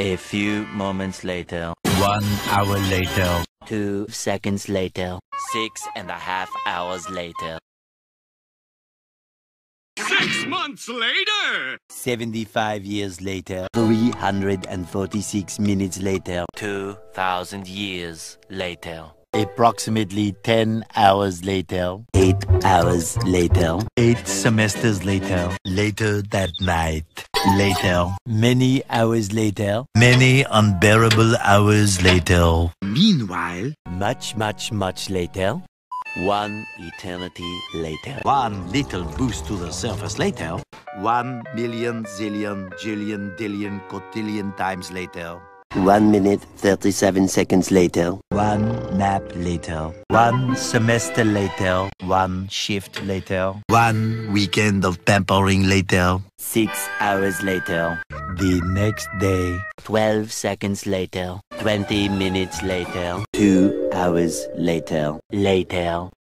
A few moments later. 1 hour later. 2 seconds later. 6.5 hours later. 6 months later! 75 years later. 346 minutes later. 2,000 years later. Approximately 10 hours later. 8 hours later. 8 semesters later. Later that night. Later. Many hours later. Many unbearable hours later. Meanwhile, Much later. 1 eternity later. 1 little boost to the surface later. 1 million, zillion, jillion, dillion, cotillion times later. 1 minute, 37 seconds later. 1 nap later. 1 semester later. 1 shift later. 1 weekend of pampering later. 6 hours later. The next day. 12 seconds later. 20 minutes later. 2 hours later. Later.